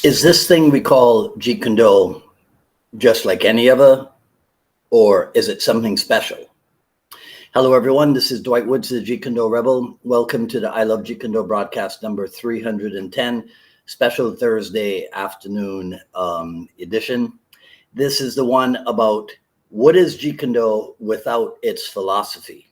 Is this thing we call Jeet Kune just like any other, or is it something special? Hello, everyone. This is Dwight Woods, the Jeet Kune Rebel. Welcome to the I Love Jeet Kune broadcast number 310, special Thursday afternoon edition. This is the one about what is Jeet Kune without its philosophy.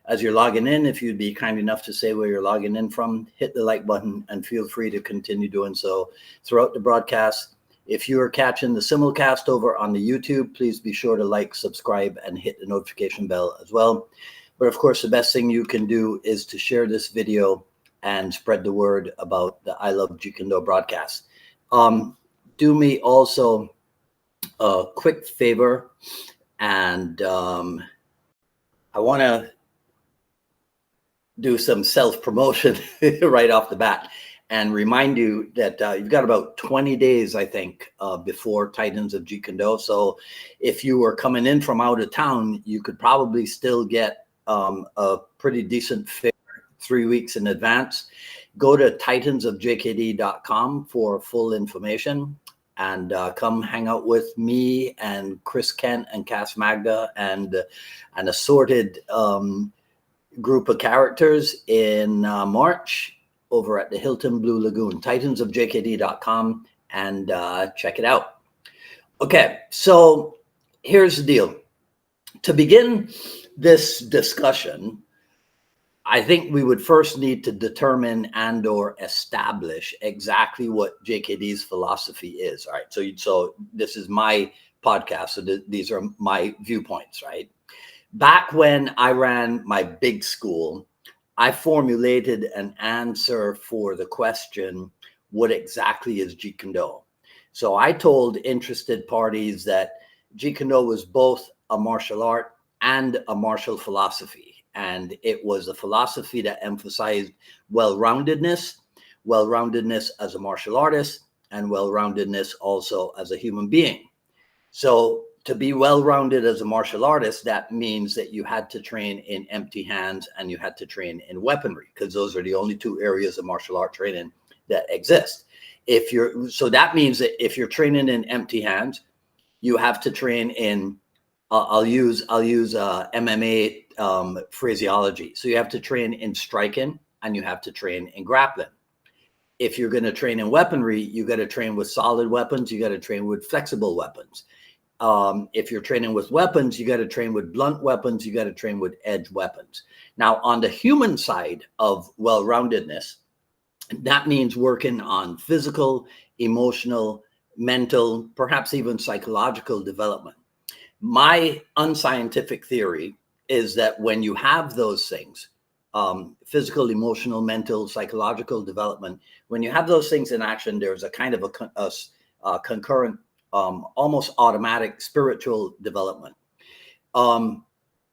As you're logging in, if you'd be kind enough to say where you're logging in from, hit the like button and feel free to continue doing so throughout the broadcast. If you are catching the simulcast over on the YouTube, please be sure to like, subscribe, and hit the notification bell as well. But of course, the best thing you can do is to share this video and spread the word about the I Love Jeet Kune broadcast. Do me also a quick favor, and I want to do some self-promotion right off the bat and remind you that you've got about 20 days, I think, before Titans of Jeet Kune. So if you were coming in from out of town, you could probably still get a pretty decent fare 3 weeks in advance. Go to titansofjkd.com for full information and come hang out with me and Chris Kent and Cass Magda and an assorted group of characters in March over at the Hilton Blue Lagoon. Titansofjkd.com and check it out. Okay, so here's the deal. To begin this discussion, I think we would first need to determine and or establish exactly what JKD's philosophy is. All right, so this is my podcast, so these are my viewpoints, right? Back when I ran my big school, I formulated an answer for the question, what exactly is Jeet Kune? So I told interested parties that Jeet Kune was both a martial art and a martial philosophy. And it was a philosophy that emphasized well-roundedness as a martial artist, and well-roundedness also as a human being. So to be well-rounded as a martial artist, that means that you had to train in empty hands and you had to train in weaponry, because those are the only two areas of martial art training that exist. So that means that if you're training in empty hands, you have to train in, I'll use MMA phraseology. So you have to train in striking and you have to train in grappling. If you're going to train in weaponry, you got to train with solid weapons. You got to train with flexible weapons. If you're training with weapons, you got to train with blunt weapons. You got to train with edge weapons. Now, on the human side of well-roundedness, that means working on physical, emotional, mental, perhaps even psychological development. My unscientific theory is that when you have those things, physical, emotional, mental, psychological development, when you have those things in action, there's a kind of a concurrent, almost automatic spiritual development.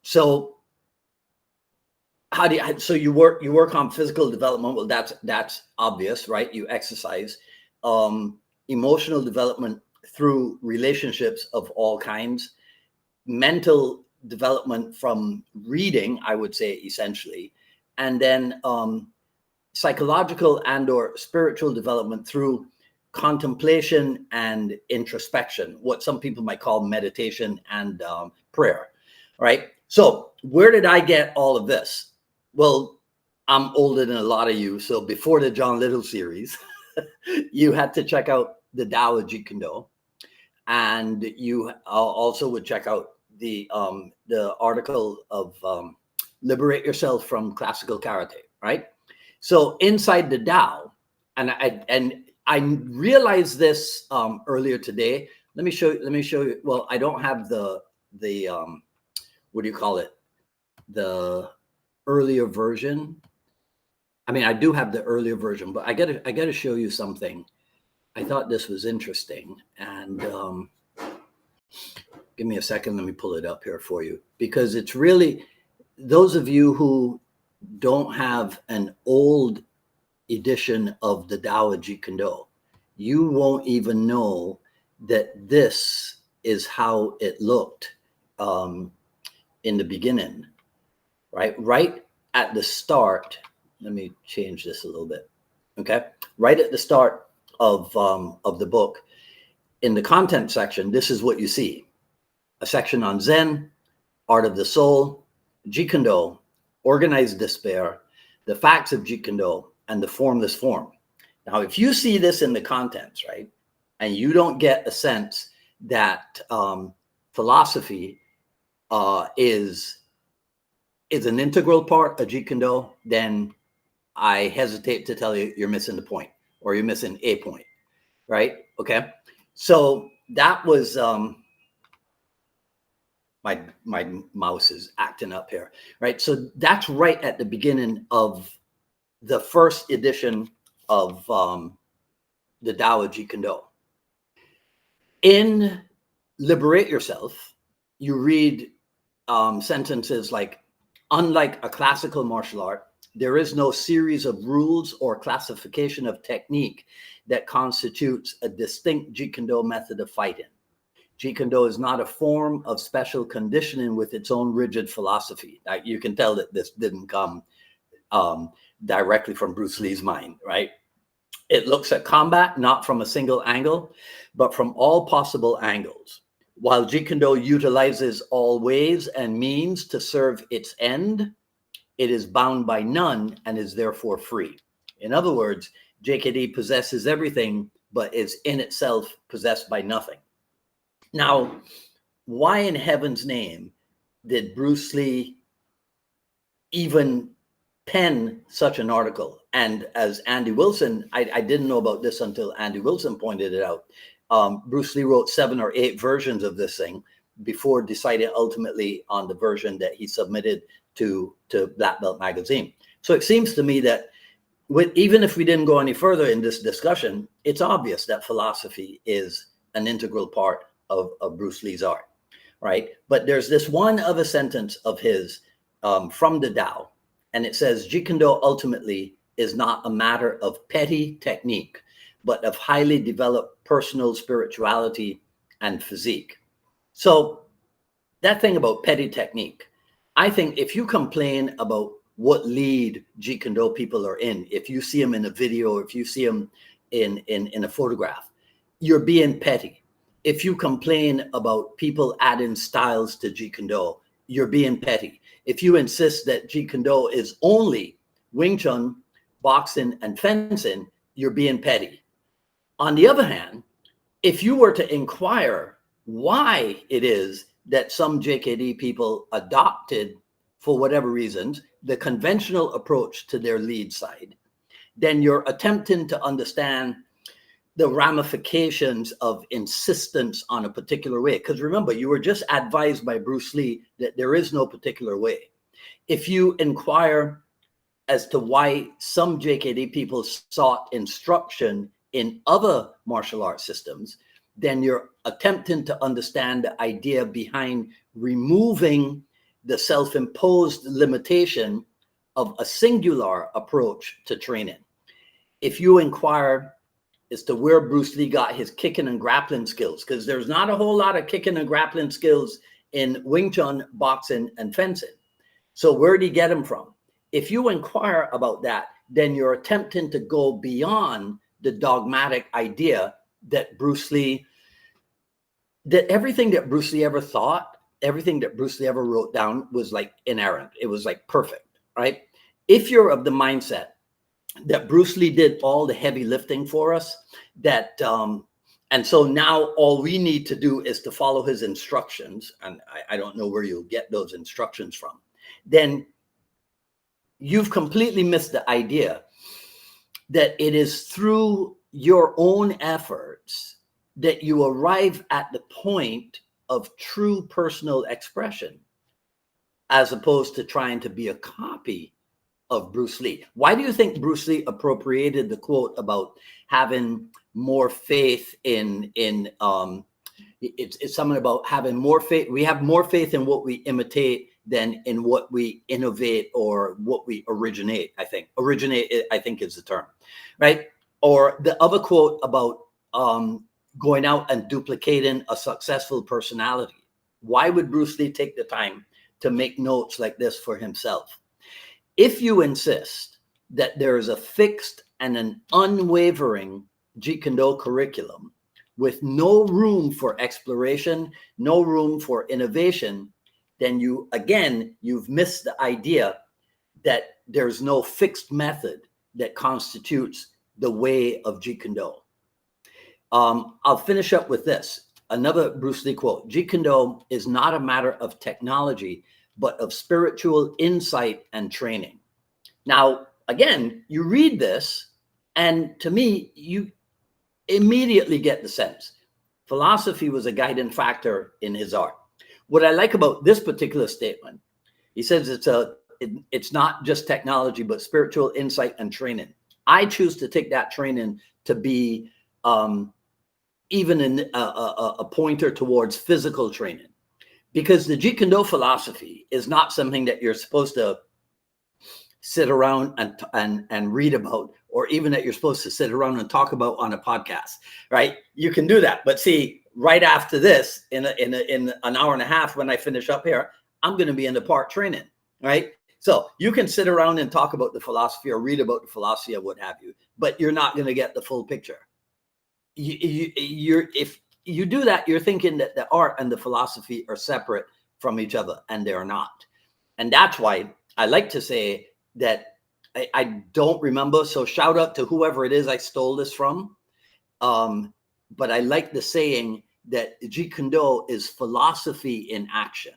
So how do you? So you work on physical development. Well, that's obvious, right? You exercise. Emotional development through relationships of all kinds. Mental development from reading, I would say, essentially, and then psychological and or spiritual development through contemplation and introspection, what some people might call meditation and prayer, right? So where did I get all of this? Well, I'm older than a lot of you. So before the John Little series, you had to check out the Tao of Jeet Kune, and you also would check out the article of Liberate Yourself from Classical Karate, right? So inside the Tao, and I realized this earlier today. Let me show you. Well, I don't have the what do you call it? The earlier version. I mean, I do have the earlier version, but I gotta show you something. I thought this was interesting, and give me a second. Let me pull it up here for you, because it's really, those of you who don't have an old edition of the Tao of Jeet Kune, you won't even know that this is how it looked in the beginning, right? Right at the start, let me change this a little bit, okay? Right at the start, of the book, in the content section, this is what you see: a section on Zen, art of the soul, Jeet Kune, organized despair, the facts of Jeet Kune, and the formless form. Now, if you see this in the contents, right, and you don't get a sense that philosophy is an integral part of Jeet Kune, then I hesitate to tell you you're missing the point, or you're missing a point, right? Okay. So that was my mouse is acting up here, right? So that's right at the beginning of the first edition of the Tao of Jeet Kune. In Liberate Yourself, you read sentences like, unlike a classical martial art, there is no series of rules or classification of technique that constitutes a distinct Jeet Kune method of fighting. Jeet Kune is not a form of special conditioning with its own rigid philosophy. You can tell that this didn't come directly from Bruce Lee's mind, right? It looks at combat not from a single angle, but from all possible angles. While Jeet Kune utilizes all ways and means to serve its end, it is bound by none and is therefore free. In other words, JKD possesses everything, but is in itself possessed by nothing. Now, why in heaven's name did Bruce Lee even pen such an article? And as Andy Wilson, I didn't know about this until Andy Wilson pointed it out. Bruce Lee wrote 7 or 8 versions of this thing before deciding ultimately on the version that he submitted to Black Belt magazine. So it seems to me that even if we didn't go any further in this discussion, it's obvious that philosophy is an integral part of Bruce Lee's art, right? But there's this one other sentence of his from the Tao, and it says, Jeet Kune ultimately is not a matter of petty technique, but of highly developed personal spirituality and physique. So that thing about petty technique, I think if you complain about what lead Jeet Kune people are in, if you see them in a video, if you see them in a photograph, you're being petty. If you complain about people adding styles to Jeet Kune, you're being petty. If you insist that Jeet Kune is only Wing Chun, boxing, and fencing, you're being petty. On the other hand, if you were to inquire why it is that some JKD people adopted, for whatever reasons, the conventional approach to their lead side, then you're attempting to understand the ramifications of insistence on a particular way. Because remember, you were just advised by Bruce Lee that there is no particular way. If you inquire as to why some JKD people sought instruction in other martial arts systems, then you're attempting to understand the idea behind removing the self-imposed limitation of a singular approach to training. If you inquire as to where Bruce Lee got his kicking and grappling skills, because there's not a whole lot of kicking and grappling skills in Wing Chun, boxing, and fencing. So where did he get them from? If you inquire about that, then you're attempting to go beyond the dogmatic idea that Bruce Lee, that everything that Bruce Lee ever thought, everything that Bruce Lee ever wrote down was like inerrant. It was like perfect, right? If you're of the mindset that Bruce Lee did all the heavy lifting for us, that and so now all we need to do is to follow his instructions, and I don't know where you'll get those instructions from, then you've completely missed the idea that it is through your own efforts that you arrive at the point of true personal expression, as opposed to trying to be a copy of Bruce Lee. Why do you think Bruce Lee appropriated the quote about having more faith in it's something about having more faith? We have more faith in what we imitate than in what we innovate or what we originate. I think is the term, right? Or the other quote about going out and duplicating a successful personality. Why would Bruce Lee take the time to make notes like this for himself? If you insist that there is a fixed and an unwavering Jeet Kune curriculum with no room for exploration, no room for innovation, then you've missed the idea that there's no fixed method that constitutes the way of Jeet Kune. I'll finish up with this. Another Bruce Lee quote: Jeet Kune is not a matter of technology, but of spiritual insight and training. Now, again, you read this, and to me, you immediately get the sense philosophy was a guiding factor in his art. What I like about this particular statement, he says it's not just technology, but spiritual insight and training. I choose to take that training to be even a pointer towards physical training, because the Jeet Kune philosophy is not something that you're supposed to sit around and read about, or even that you're supposed to sit around and talk about on a podcast, right? You can do that, but see, right after this, in an hour and a half, when I finish up here, I'm going to be in the park training, right? So you can sit around and talk about the philosophy or read about the philosophy or what have you, but you're not going to get the full picture. If you do that, you're thinking that the art and the philosophy are separate from each other, and they're not. And that's why I like to say that I don't remember. So shout out to whoever it is I stole this from. But I like the saying that Jeet Kune is philosophy in action.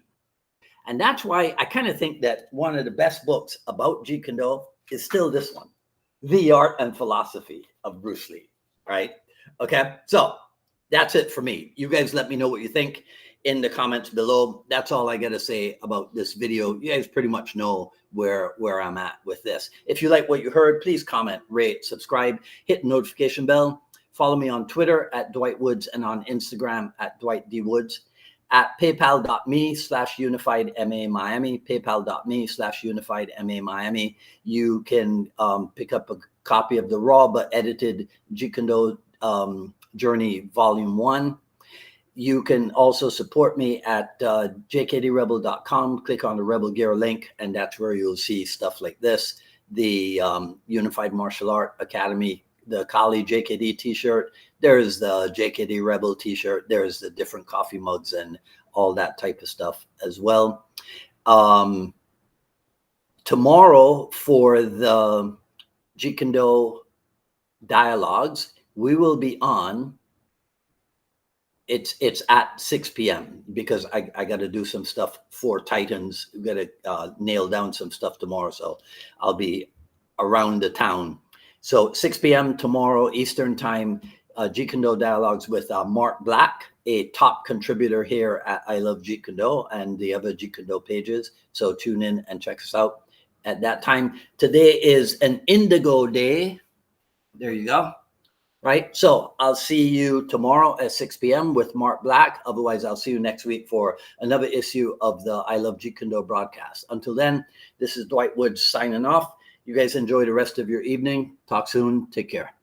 And that's why I kind of think that one of the best books about Jeet Kune is still this one, The Art and Philosophy of Bruce Lee, right? Okay, so that's it for me. You guys let me know what you think in the comments below. That's all I got to say about this video. You guys pretty much know where I'm at with this. If you like what you heard, please comment, rate, subscribe, hit the notification bell. Follow me on Twitter at Dwight Woods and on Instagram at Dwight D. Woods. At paypal.me/UnifiedMA Miami, paypal.me/UnifiedMA Miami. You can pick up a copy of the raw but edited Jeet Kune Journey Volume 1. You can also support me at jkdrebel.com. Click on the Rebel Gear link, and that's where you'll see stuff like this. The Unified Martial Art Academy, the Kali JKD t-shirt. There's the JKD Rebel t-shirt. There's the different coffee mugs and all that type of stuff as well. Tomorrow for the Jeet Kune dialogues, we will be on. It's at 6 p.m. because I got to do some stuff for Titans. We got to nail down some stuff tomorrow, so I'll be around the town. So 6 p.m. tomorrow Eastern time, Jeet Kune dialogues with Mark Black, a top contributor here at I Love Jeet Kune and the other Jeet Kune pages. So tune in and check us out at that time. Today is an Indigo Day. There you go. Right. So I'll see you tomorrow at 6 p.m. with Mark Black. Otherwise, I'll see you next week for another issue of the I Love Jeet Kune broadcast. Until then, this is Dwight Woods signing off. You guys enjoy the rest of your evening. Talk soon. Take care.